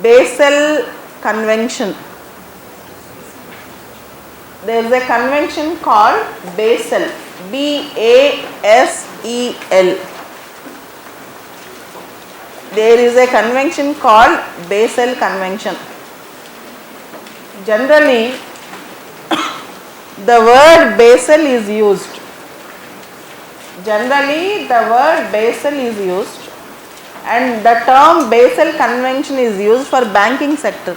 Basel Convention. There is a convention called Basel, B-A-S-E-L. There is a convention called Basel Convention. Generally, the word Basel is used. Generally, the word Basel is used, and the term Basel Convention is used for banking sector.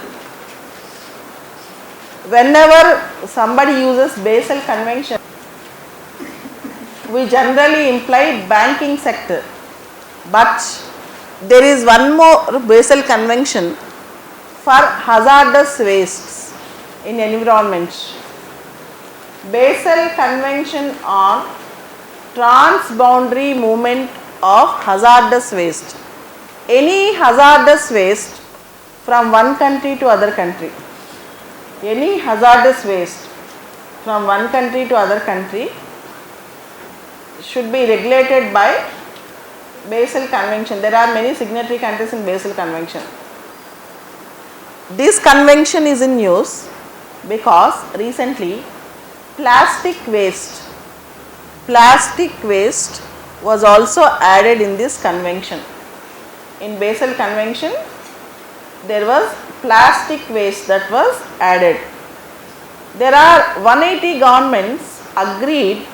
Whenever somebody uses Basel Convention, we generally imply banking sector. But there is one more Basel Convention for hazardous wastes in environment. Basel Convention on transboundary movement of hazardous waste. Any hazardous waste from one country to other country. Any hazardous waste from one country to other country should be regulated by Basel Convention. There are many signatory countries in Basel Convention. This convention is in use because recently plastic waste was also added in this convention. In Basel Convention, there was plastic waste that was added. There are 180 governments agreed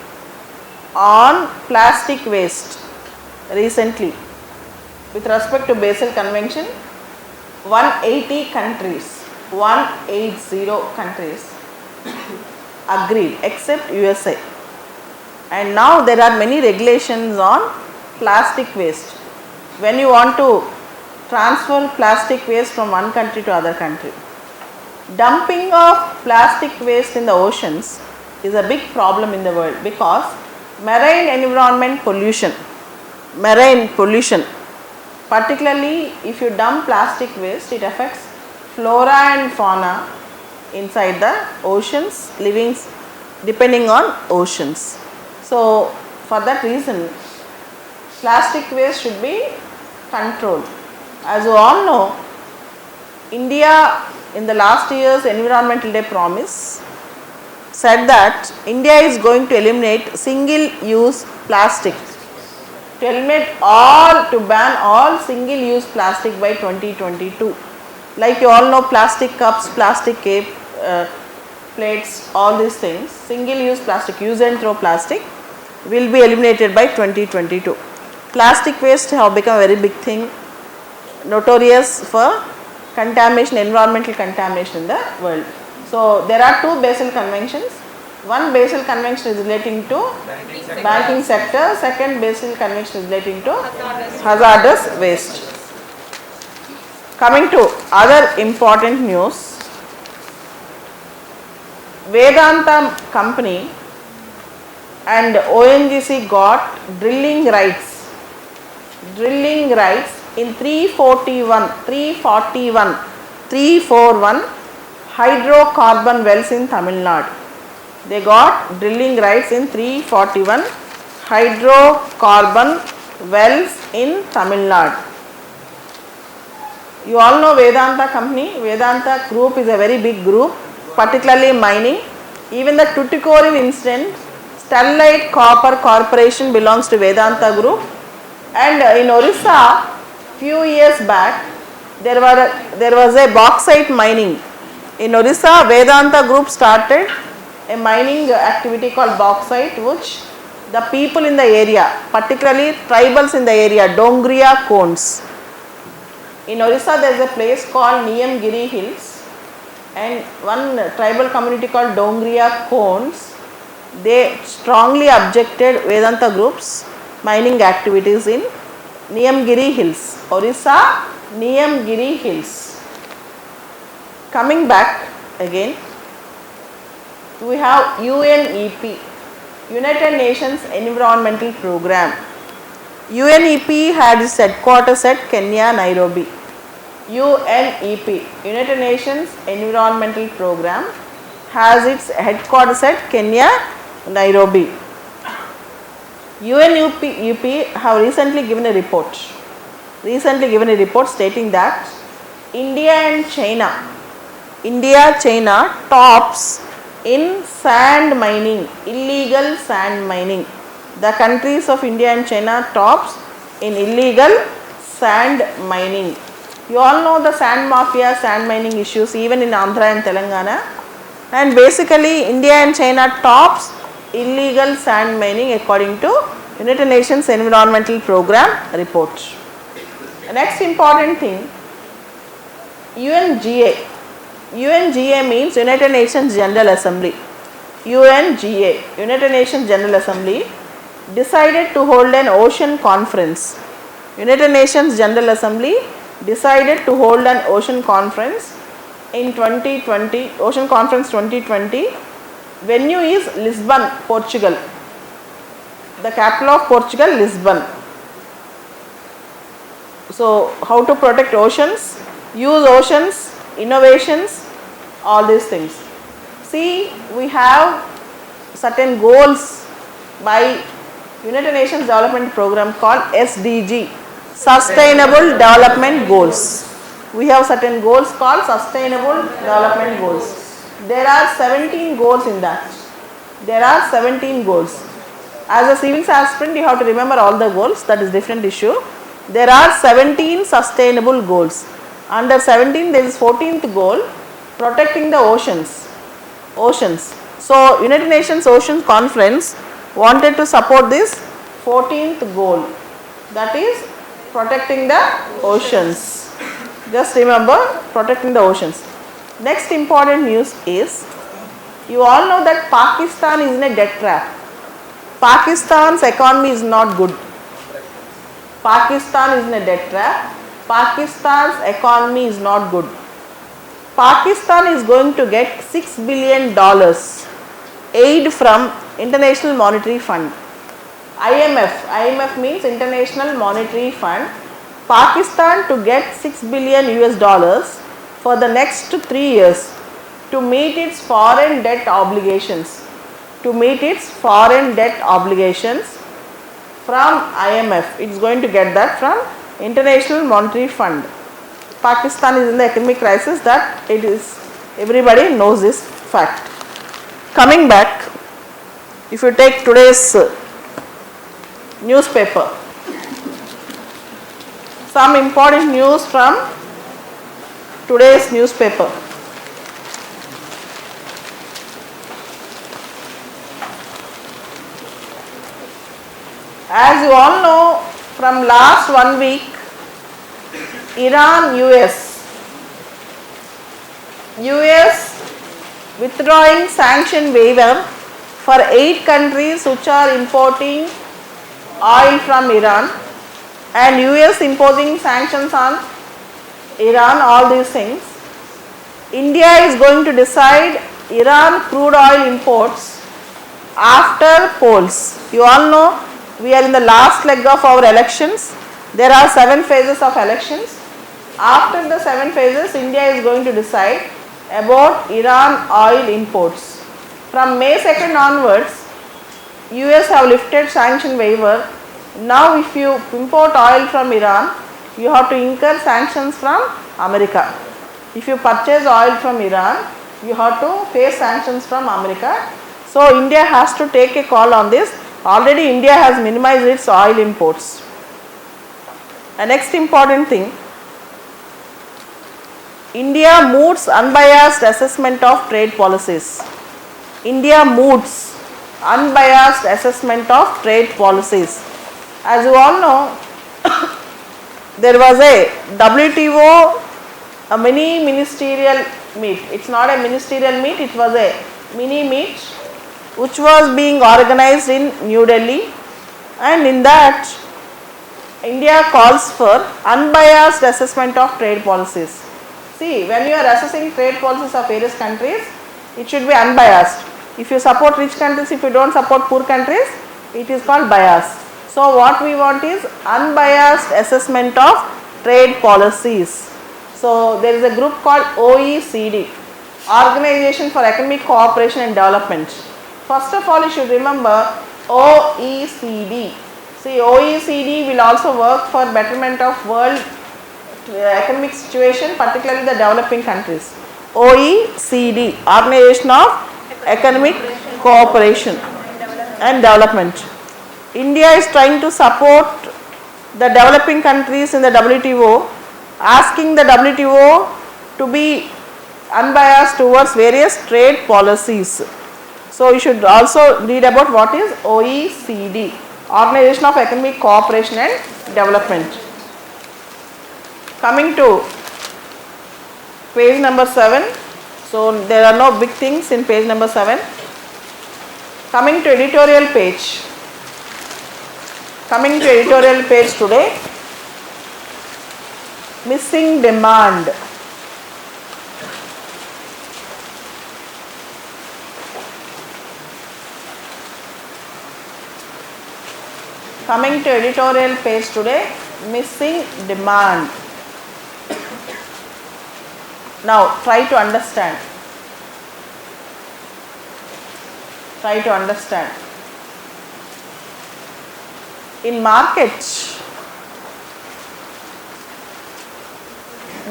on plastic waste recently. With respect to Basel Convention, 180 countries agreed except USA. And now there are many regulations on plastic waste. When you want to transfer plastic waste from one country to other country. Dumping of plastic waste in the oceans is a big problem in the world because marine pollution, particularly if you dump plastic waste, it affects flora and fauna inside the oceans, living depending on oceans. So for that reason, plastic waste should be controlled. As you all know, India in the last year's Environmental Day promise said that India is going to eliminate single-use plastic, to ban all single-use plastic by 2022. Like you all know, plastic cups, plastic plates, all these things, single-use plastic, use and throw plastic will be eliminated by 2022. Plastic waste have become a very big thing, notorious for contamination, environmental contamination in the world. So there are two Basel Conventions. One Basel Convention is relating to banking sector, second Basel Convention is relating to hazardous waste. Coming to other important news, Vedanta company and ONGC got drilling rights in 341 hydrocarbon wells in Tamil Nadu. They got drilling rights in 341 hydrocarbon wells in Tamil Nadu. You all know Vedanta company. Vedanta group is a very big group, particularly mining. Even the Tuticorin incident, Sterlite Copper Corporation belongs to Vedanta group. And in Orissa, few years back, there was a bauxite mining. In Orissa, Vedanta group started a mining activity called bauxite, which the people in the area, particularly tribals in the area, Dongriya Cones. In Orissa, there is a place called Niyamgiri Hills, and one tribal community called Dongriya Cones, they strongly objected Vedanta group's mining activities in Niyamgiri Hills, Orissa, Niyamgiri Hills. Coming back again, we have UNEP, United Nations Environmental Program. UNEP had its headquarters at Kenya, Nairobi. UNEP, United Nations Environmental Program, has its headquarters at Kenya, Nairobi. UNEP have recently given a report stating that India and China. India, China tops in sand mining, illegal sand mining. The countries of India and China tops in illegal sand mining. You all know the sand mafia, sand mining issues even in Andhra and Telangana. And basically India and China tops illegal sand mining according to United Nations Environmental Program report. The next important thing, UNGA. UNGA means United Nations General Assembly. UNGA, United Nations General Assembly, decided to hold an ocean conference. United Nations General Assembly decided to hold an ocean conference in 2020, Ocean Conference 2020. Venue is Lisbon, Portugal. The capital of Portugal, Lisbon. So, how to protect oceans, use oceans, innovations, all these things. See, we have certain goals by United Nations Development Program called SDG, Sustainable Development Goals. We have certain goals called Sustainable Development Goals. There are 17 goals in that. There are 17 goals. As a civil aspirant, you have to remember all the goals, that is different issue. There are 17 sustainable goals. Under 17, there is 14th goal, protecting the oceans. Oceans. So, United Nations Ocean Conference wanted to support this 14th goal, that is protecting the oceans. Just remember, protecting the oceans. Next important news is, you all know that Pakistan is in a debt trap. Pakistan's economy is not good. Pakistan is in a debt trap. Pakistan's economy is not good. Pakistan is going to get $6 billion aid from International Monetary Fund. IMF means International Monetary Fund. Pakistan to get $6 billion US for the next 3 years to meet its foreign debt obligations. To meet its foreign debt obligations from IMF. It is going to get that from International Monetary Fund. Pakistan is in the economic crisis, that it is, everybody knows this fact. Coming back, if you take today's newspaper, some important news from today's newspaper. As you all know, from last 1 week, Iran, US withdrawing sanction waiver for 8 countries which are importing oil from Iran, and US imposing sanctions on Iran, all these things. India is going to decide Iran crude oil imports after polls. You all know we are in the last leg of our elections. There are 7 phases of elections. After the 7 phases, India is going to decide about Iran oil imports. From May 2nd onwards, US have lifted sanction waiver. Now if you import oil from Iran, you have to incur sanctions from America. If you purchase oil from Iran, you have to face sanctions from America. So India has to take a call on this. Already India has minimized its oil imports. A next important thing, India moots unbiased assessment of trade policies. India moots unbiased assessment of trade policies. As you all know, there was a WTO, a mini ministerial meet. It's not a ministerial meet, it was a mini meet which was being organized in New Delhi, and in that India calls for unbiased assessment of trade policies. See, when you are assessing trade policies of various countries, it should be unbiased. If you support rich countries, if you don't support poor countries, it is called bias. So what we want is unbiased assessment of trade policies. So there is a group called OECD, Organization for Economic Cooperation and Development. First of all, you should remember OECD. See, OECD will also work for betterment of world economic situation, particularly the developing countries. OECD, Organization of Economic Cooperation and Development. India is trying to support the developing countries in the WTO, asking the WTO to be unbiased towards various trade policies. So you should also read about what is OECD, Organization of Economic Cooperation and Development. Coming to page number 7. So there are no big things in page number 7. Coming to editorial page. Coming to editorial page today. Missing demand. Coming to editorial page today, missing demand. Now try to understand. Try to understand. In markets,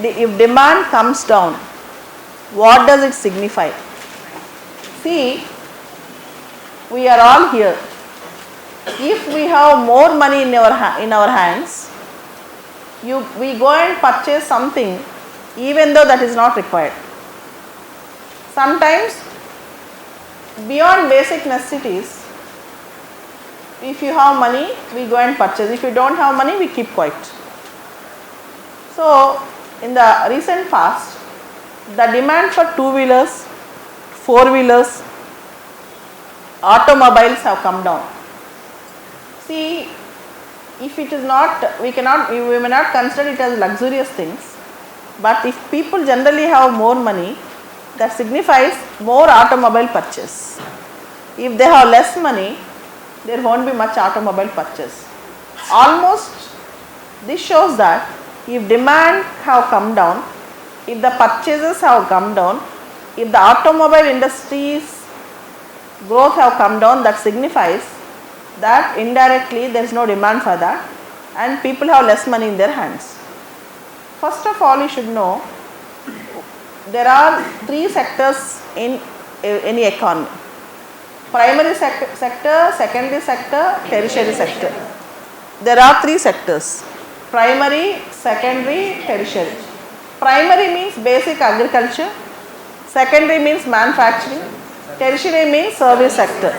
if demand comes down, what does it signify? See, we are all here. If we have more money in our hands, we go and purchase something even though that is not required. Sometimes beyond basic necessities, if you have money, we go and purchase. If you don't have money, we keep quiet. So in the recent past, the demand for two-wheelers, four-wheelers, automobiles have come down. See, if it is not, we may not consider it as luxurious things, but if people generally have more money, that signifies more automobile purchase. If they have less money, there won't be much automobile purchase. Almost, this shows that if demand have come down, if the purchases have come down, if the automobile industry's growth have come down, that signifies that indirectly there is no demand for that and people have less money in their hands. First of all, you should know there are three sectors in any economy: primary sector, secondary sector, tertiary sector. There are three sectors: primary, secondary, tertiary. Primary means basic agriculture, secondary means manufacturing, tertiary means service sector.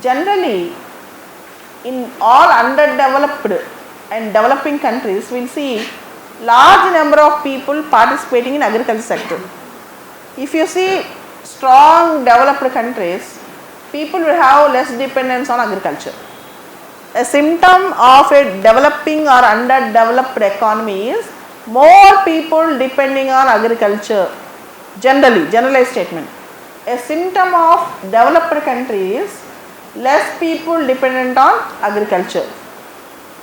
Generally, in all underdeveloped and developing countries, we will see large number of people participating in agriculture sector. If you see strong developed countries, people will have less dependence on agriculture. A symptom of a developing or underdeveloped economy is more people depending on agriculture. Generally, generalized statement. A symptom of developed country is less people dependent on agriculture.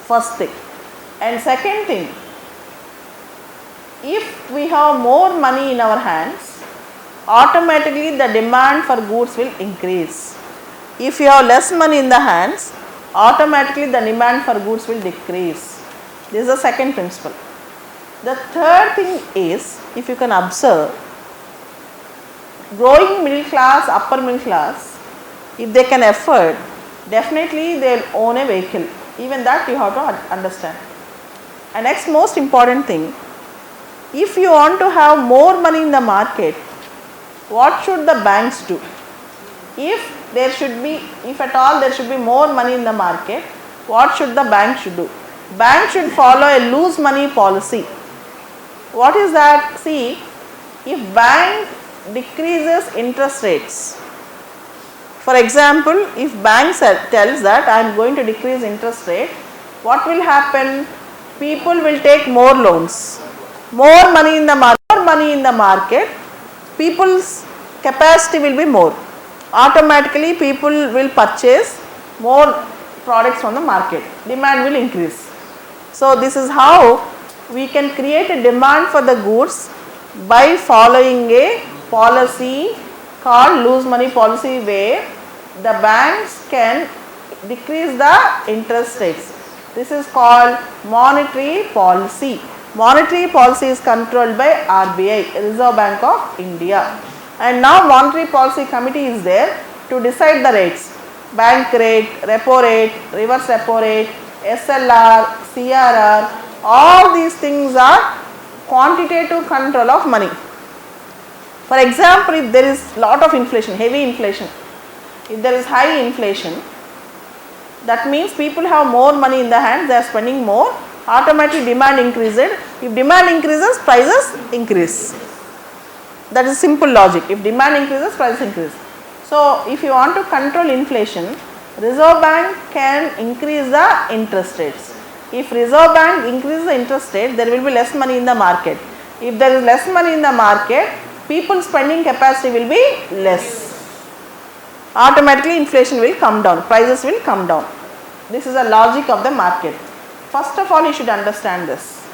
First thing. And second thing, if we have more money in our hands, automatically the demand for goods will increase. If you have less money in the hands, automatically the demand for goods will decrease. This is the second principle. The third thing is, if you can observe, growing middle class, upper middle class, if they can afford, definitely they will own a vehicle. Even that you have to understand. And next most important thing, if you want to have more money in the market, what should the banks do? If at all there should be more money in the market, what should the bank should do? Bank should follow a loose money policy. What is that? See, if bank decreases interest rates, for example, if bank tells that I am going to decrease interest rate, what will happen? People will take more loans. More money in the market, people's capacity will be more. Automatically people will purchase more products from the market. Demand will increase. So this is how we can create a demand for the goods by following a policy called loose money policy, where the banks can decrease the interest rates. This is called monetary policy. Monetary policy is controlled by RBI, Reserve Bank of India. And now monetary policy committee is there to decide the rates. Bank rate, repo rate, reverse repo rate, SLR, CRR, all these things are quantitative control of money. For example, if there is lot of inflation, heavy inflation, if there is high inflation, that means people have more money in the hand, they are spending more, automatically demand increases. If demand increases, prices increase. That is simple logic. If demand increases, prices increase. So, if you want to control inflation, Reserve Bank can increase the interest rates. If Reserve Bank increases the interest rate, there will be less money in the market. If there is less money in the market, people's spending capacity will be less. Automatically inflation will come down, prices will come down. This is the logic of the market. First of all, you should understand this.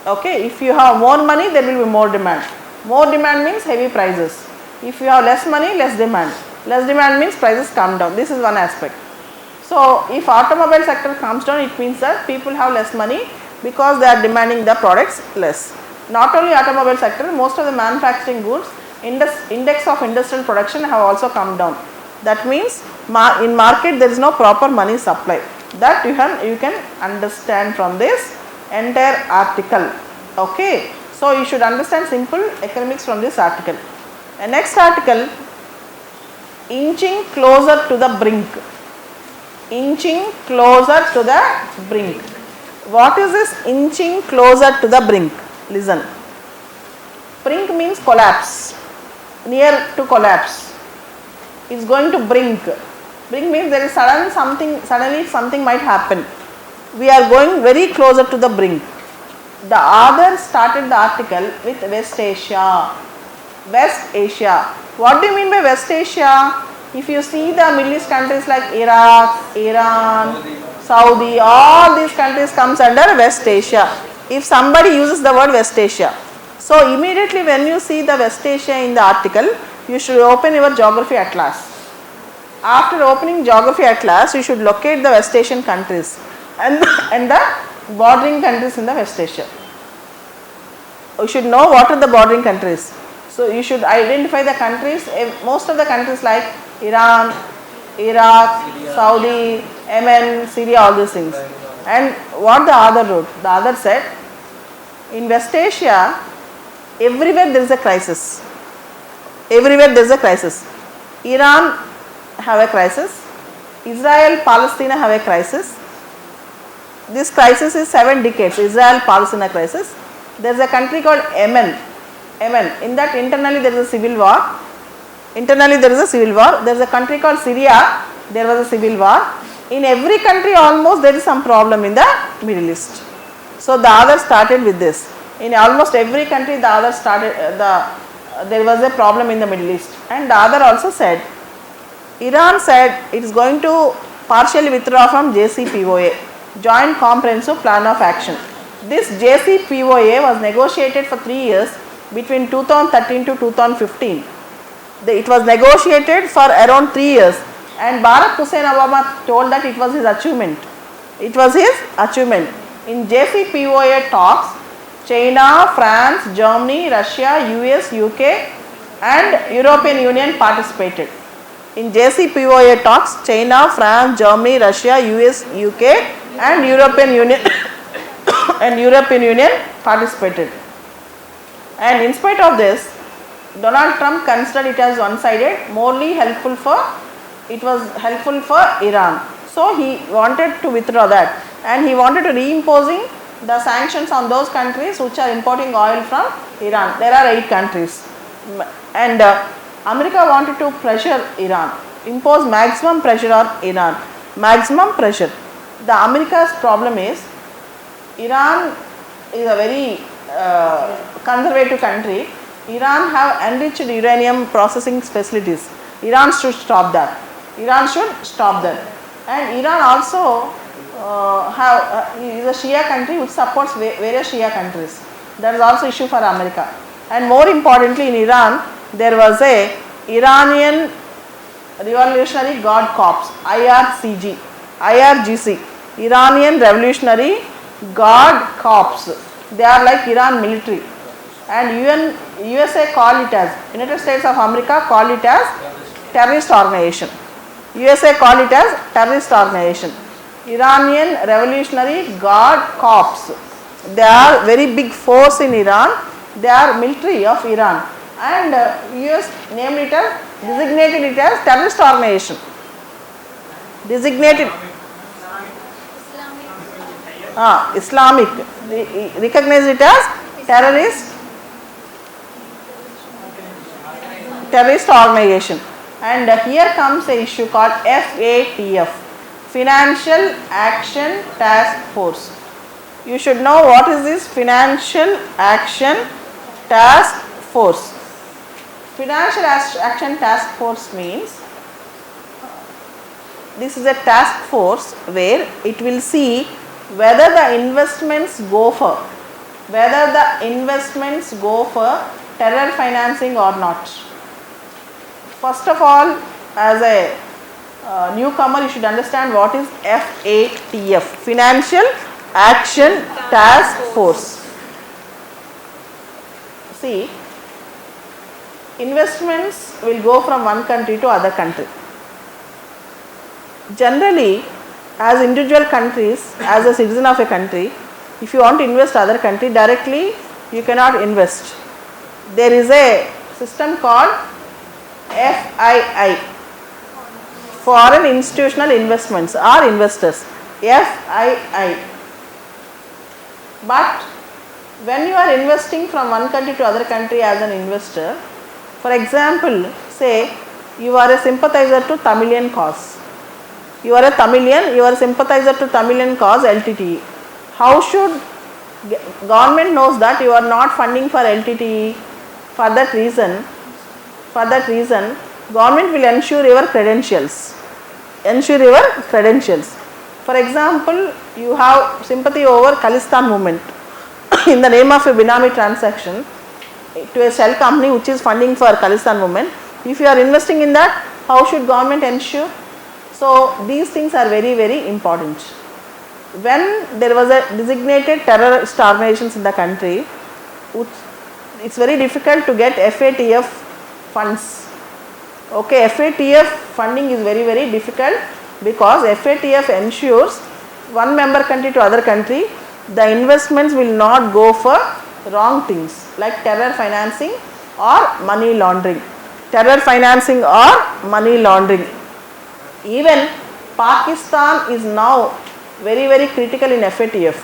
Okay, if you have more money, there will be more demand. More demand means heavy prices. If you have less money, less demand. Less demand means prices come down. This is one aspect. So, if automobile sector comes down, it means that people have less money because they are demanding the products less. Not only automobile sector, most of the manufacturing goods, index of industrial production have also come down. That means in market there is no proper money supply. That you can understand from this entire article. Okay. So, you should understand simple economics from this article. And next article, inching closer to the brink. Inching closer to the brink. What is this inching closer to the brink? Listen. Brink means collapse, near to collapse. It's going to brink. Brink means there is suddenly something might happen. We are going very closer to the brink. The author started the article with West Asia. West Asia. What do you mean by West Asia? If you see the Middle East countries like Iraq, Iran, Saudi, all these countries comes under West Asia. If somebody uses the word West Asia. So, immediately when you see the West Asia in the article, you should open your geography atlas. After opening geography atlas, you should locate the West Asian countries and the bordering countries in the West Asia. You should know what are the bordering countries. So, you should identify the countries, most of the countries like Iran, Iraq, Saudi, Yemen, Syria, all these things. And what the author wrote? The author said, in West Asia, everywhere there is a crisis. Everywhere there is a crisis. Iran have a crisis. Israel, Palestine have a crisis. This crisis is 7 decades, Israel-Palestine crisis. There is a country called Yemen. Yemen, in that internally there is a civil war. There is a country called Syria, there was a civil war. In every country almost there is some problem in the Middle East. So, the author started with this. In almost every country the author started, there was a problem in the Middle East. And the author also said, Iran said it is going to partially withdraw from JCPOA, Joint Comprehensive Plan of Action. This JCPOA was negotiated for 3 years between 2013 to 2015. It was negotiated for around 3 years and Barack Hussein Obama told that it was his achievement. It was his achievement. In JCPOA talks, China, France, Germany, Russia, US, UK and European Union participated. In JCPOA talks, China, France, Germany, Russia, US, UK and European Union participated. And in spite of this, Donald Trump considered it as one-sided, it was helpful for Iran. So, he wanted to withdraw that and he wanted to reimposing the sanctions on those countries which are importing oil from Iran. There are 8 countries and America wanted to pressure Iran, impose maximum pressure on Iran, maximum pressure. The America's problem is, Iran is a very conservative country. Iran have enriched uranium processing facilities. Iran should stop that. And Iran also is a Shia country which supports various Shia countries. That is also issue for America. And more importantly, in Iran, there was a Iranian Revolutionary Guard Corps, IRGC, Iranian Revolutionary Guard Corps. they are like Iran military, and USA call it as, United States of America call it as terrorist organization. USA call it as terrorist organization. Iranian Revolutionary Guard Corps, they are very big force in Iran, they are military of Iran, and US named it as, designated it as terrorist organization. Designated Islamic, recognize it as terrorist organization. And here comes a issue called FATF, Financial Action Task Force. You should know what is this Financial Action Task Force. Financial Action Task Force means, this is a task force where it will see whether the investments go for terror financing or not. First of all, as a newcomer, you should understand what is FATF, Financial Action Task Force. See, investments will go from one country to other country. Generally, as individual countries, as a citizen of a country, if you want to invest other country, directly you cannot invest. There is a system called FII, Foreign Institutional Investments or Investors, FII. But when you are investing from one country to other country as an investor, for example, say you are a sympathizer to Tamilian cause. You are a Tamilian, you are a sympathizer to Tamilian cause LTTE. How should government knows that you are not funding for LTTE? For that reason, government will ensure your credentials. For example, you have sympathy over Khalistan movement in the name of a Binami transaction to a shell company which is funding for Khalistan movement. If you are investing in that, how should government ensure? So these things are very, very important. When there was a designated terrorist organizations in the country, it's very difficult to get FATF funds. Okay, FATF funding is very, very difficult because FATF ensures one member country to other country, the investments will not go for wrong things like terror financing or money laundering. Even Pakistan is now very, very critical in FATF,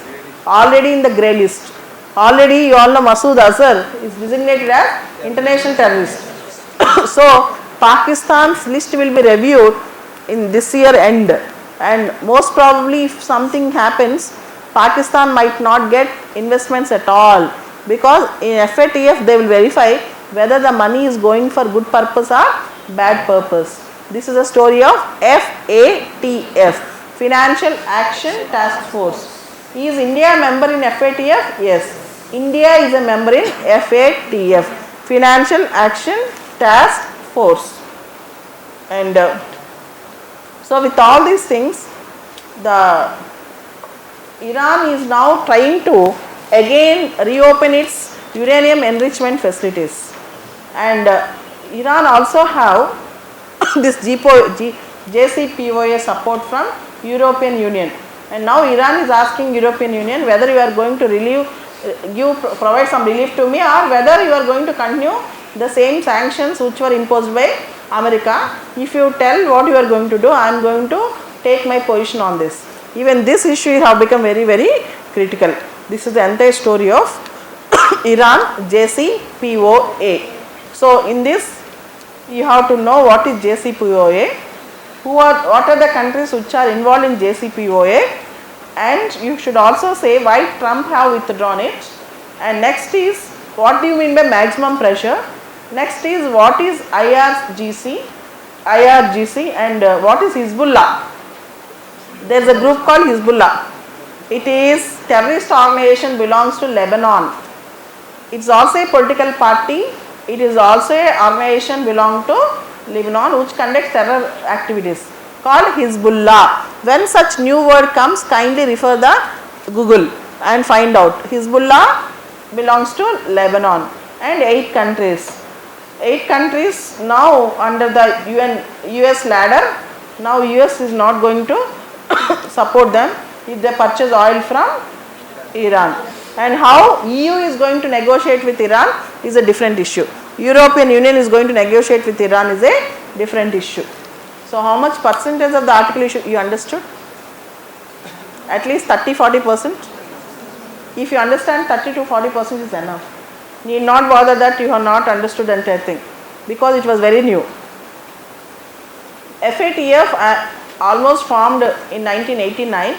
already in the grey list. Already you all know Masood Azhar is designated as international terrorist. So Pakistan's list will be reviewed in this year end, and most probably if something happens, Pakistan might not get investments at all, because in FATF they will verify whether the money is going for good purpose or bad purpose. This is the story of FATF, Financial Action Task Force. Is India a member in FATF? Yes, India is a member in FATF, Financial Action Task Force. And so with all these things, Iran is now trying to again reopen its uranium enrichment facilities, and Iran also have this JCPOA support from European Union, and now Iran is asking European Union whether you are going to provide some relief to me, or whether you are going to continue the same sanctions which were imposed by America. If you tell what you are going to do, I am going to take my position on this. Even this issue have become very, very critical. This is the entire story of Iran JCPOA. So in this you have to know what is JCPOA, what are the countries which are involved in JCPOA, and you should also say why Trump have withdrawn it. And next is, what do you mean by maximum pressure? Next is, what is IRGC, and what is Hezbollah? There is a group called Hezbollah. It is terrorist organization, belongs to Lebanon. It is also a political party. It is also a organization belong to Lebanon which conducts terror activities, called Hezbollah. When such new word comes, kindly refer the Google. and find out. Hezbollah belongs to Lebanon and 8 countries. 8 countries now under the US ladder. Now US is not going to support them if they purchase oil from Iran. And how EU is going to negotiate with Iran is a different issue. European Union is going to negotiate with Iran is a different issue. So how much percentage of the article you understood? At least 30-40%. If you understand 30 to 40% is enough. Need not bother that you have not understood the entire thing because it was very new. FATF almost formed in 1989.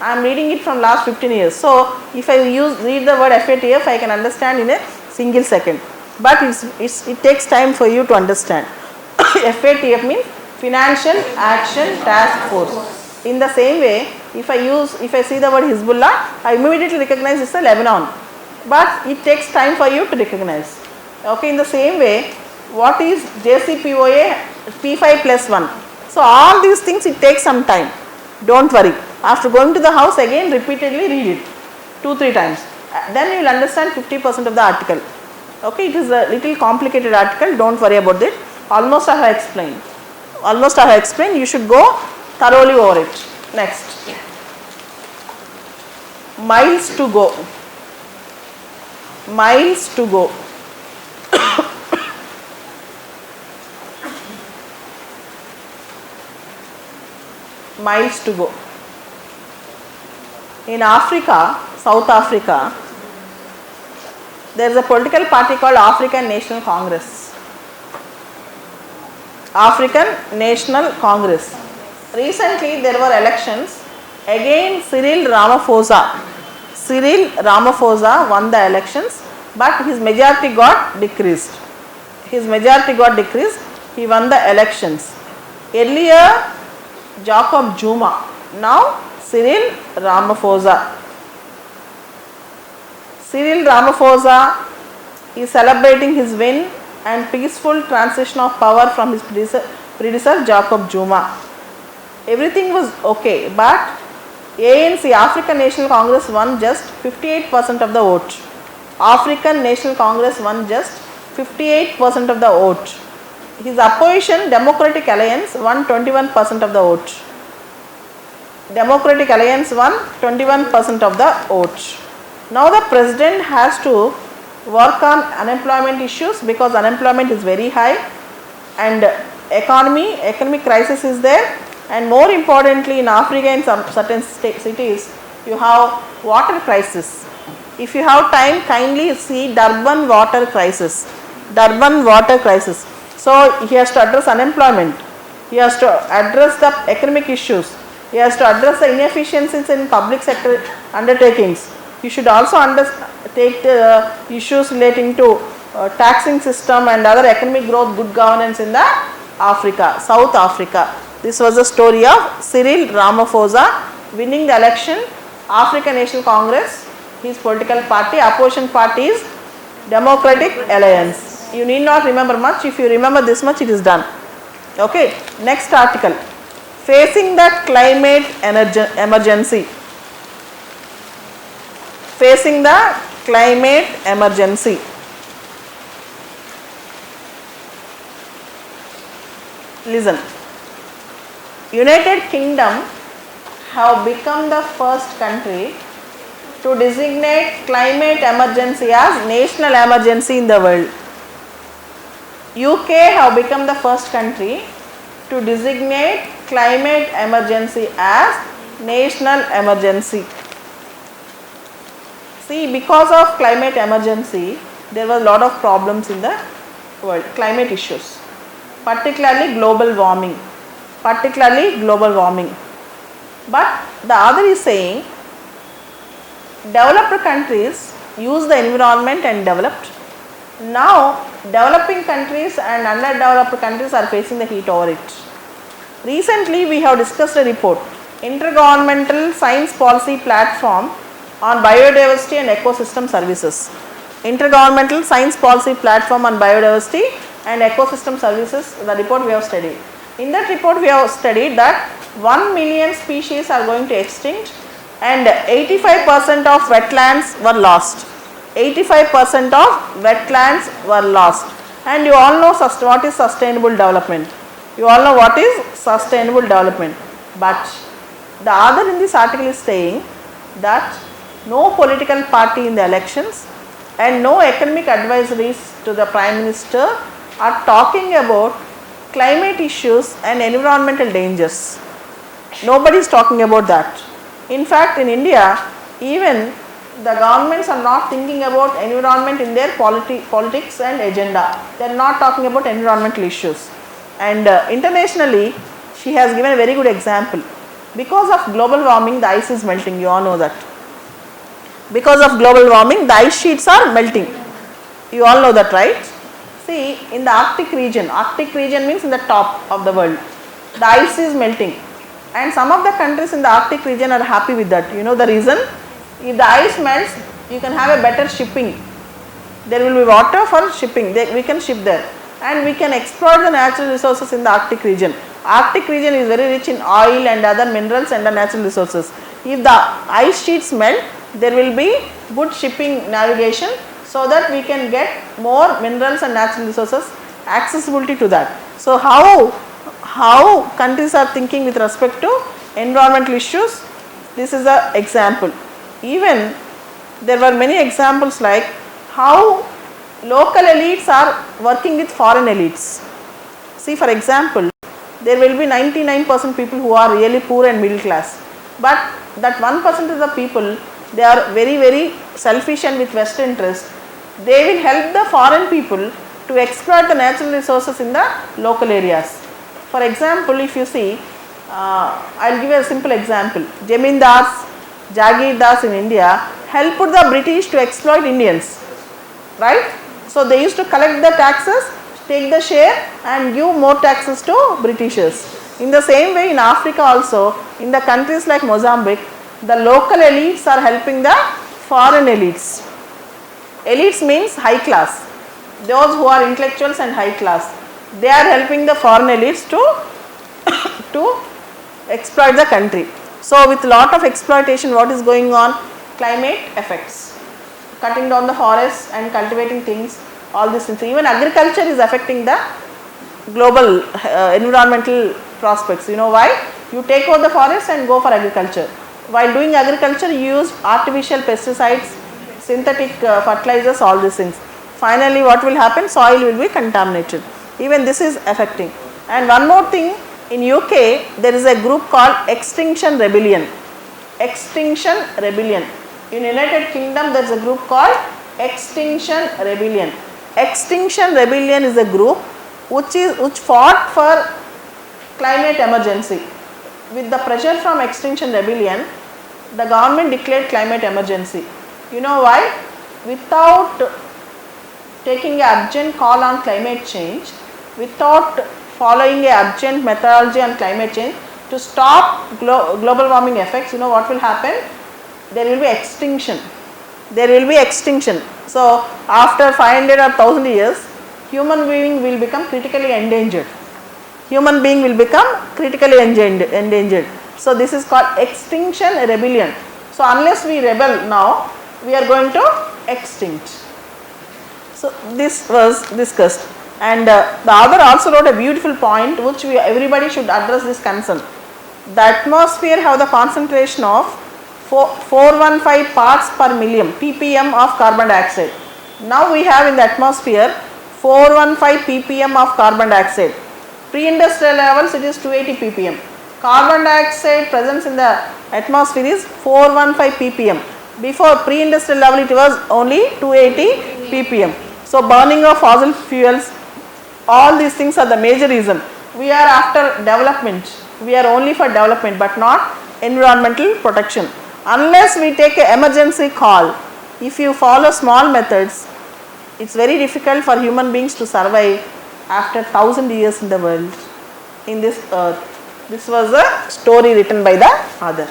I am reading it from last 15 years. So if I read the word FATF, I can understand in a single second. But it takes time for you to understand. FATF means Financial Action Task Force. In the same way, if I see the word Hezbollah, I immediately recognize it's a Lebanon. But it takes time for you to recognize. Okay, in the same way, what is JCPOA P5+1? So all these things it takes some time. Don't worry. After going to the house again repeatedly read it 2-3 times. Then you will understand 50% of the article. Okay, it is a little complicated article. Don't worry about it. Almost I have explained. You should go thoroughly over it. Next. Miles to go. Miles to go. Miles to go. In Africa, South Africa, there is a political party called African National Congress. African National Congress. Recently there were elections. Again Cyril Ramaphosa won the elections, but his majority got decreased. He won the elections. Earlier Jacob Zuma, now Cyril Ramaphosa. Cyril Ramaphosa is celebrating his win and peaceful transition of power from his predecessor Jacob Zuma. Everything was okay, but ANC, African National Congress, won just 58% of the vote. African National Congress won just 58% of the vote. His opposition, Democratic Alliance, won 21% of the vote. Democratic Alliance won 21% of the vote. Now the president has to work on unemployment issues because unemployment is very high and economic crisis is there, and more importantly in Africa in some certain cities you have water crisis. If you have time, kindly see Durban water crisis. So he has to address unemployment, he has to address the economic issues, he has to address the inefficiencies in public sector undertakings. You should also take the issues relating to taxing system and other economic growth, good governance in the South Africa. This was the story of Cyril Ramaphosa winning the election. African National Congress, his political party, opposition party is Democratic Alliance. You need not remember much. If you remember this much, it is done. Okay, next article. Facing the climate emergency. Facing the climate emergency. Listen. United Kingdom have become the first country to designate climate emergency as national emergency in the world. UK have become the first country to designate climate emergency as national emergency. See, because of climate emergency, there were a lot of problems in the world, climate issues, particularly global warming. But the other is saying developed countries use the environment and developed. Now developing countries and underdeveloped countries are facing the heat over it. Recently we have discussed a report, Intergovernmental Science Policy Platform on Biodiversity and Ecosystem Services. Intergovernmental Science Policy Platform on Biodiversity and Ecosystem Services, the report we have studied. In that report we have studied that 1 million species are going to extinct and 85% of wetlands were lost. 85% of wetlands were lost. And you all know what is sustainable development. You all know what is sustainable development. But the author in this article is saying that no political party in the elections and no economic advisories to the Prime Minister are talking about climate issues and environmental dangers. Nobody is talking about that. In fact, in India, even the governments are not thinking about environment in their politics and agenda. They are not talking about environmental issues. And internationally, she has given a very good example. Because of global warming, the ice is melting. You all know that. Because of global warming, the ice sheets are melting. You all know that, right? See, in the Arctic region means in the top of the world, the ice is melting. And some of the countries in the Arctic region are happy with that. You know the reason? If the ice melts, you can have a better shipping. There will be water for shipping. We can ship there. And we can exploit the natural resources in the Arctic region. Arctic region is very rich in oil and other minerals and the natural resources. If the ice sheets melt, there will be good shipping navigation so that we can get more minerals and natural resources, accessibility to that. So how countries are thinking with respect to environmental issues? This is an example. Even there were many examples like how local elites are working with foreign elites. See, for example, there will be 99% people who are really poor and middle class, but that 1% of the people, they are very, very selfish and with vested interest. They will help the foreign people to exploit the natural resources in the local areas. For example, if you see, I will give you a simple example. Jamindars, Jagirdars in India helped the British to exploit Indians, right? So they used to collect the taxes, take the share and give more taxes to Britishers. In the same way in Africa also, in the countries like Mozambique, the local elites are helping the foreign elites. Elites means high class, those who are intellectuals and high class. They are helping the foreign elites to exploit the country. So with lot of exploitation, what is going on? Climate effects, cutting down the forests and cultivating things, all these things. Even agriculture is affecting the global environmental prospects. You know why? You take over the forest and go for agriculture. While doing agriculture, you use artificial pesticides, synthetic fertilizers, all these things. Finally, what will happen? Soil will be contaminated. Even this is affecting. And one more thing, in UK, there is a group called Extinction Rebellion. Extinction Rebellion. In United Kingdom, there is a group called Extinction Rebellion. Extinction Rebellion is a group which fought for climate emergency. With the pressure from Extinction Rebellion, the government declared climate emergency. You know why? Without taking an urgent call on climate change, without following a urgent methodology on climate change to stop global warming effects, you know what will happen? There will be extinction. There will be extinction. So after 500 or 1000 years, human being will become critically endangered. Human being will become critically endangered. So this is called Extinction Rebellion. So unless we rebel now, we are going to extinct. So this was discussed. And the author also wrote a beautiful point which everybody should address this concern. The atmosphere have the concentration of 415 parts per million ppm of carbon dioxide. Now we have in the atmosphere 415 ppm of carbon dioxide. Pre-industrial levels it is 280 ppm. Carbon dioxide presence in the atmosphere is 415 ppm. Before pre-industrial level it was only 280 ppm. So burning of fossil fuels, all these things are the major reason. We are after development. We are only for development but not environmental protection. Unless we take an emergency call, if you follow small methods, it's very difficult for human beings to survive after 1000 years in the world, in this earth. This was a story written by the author.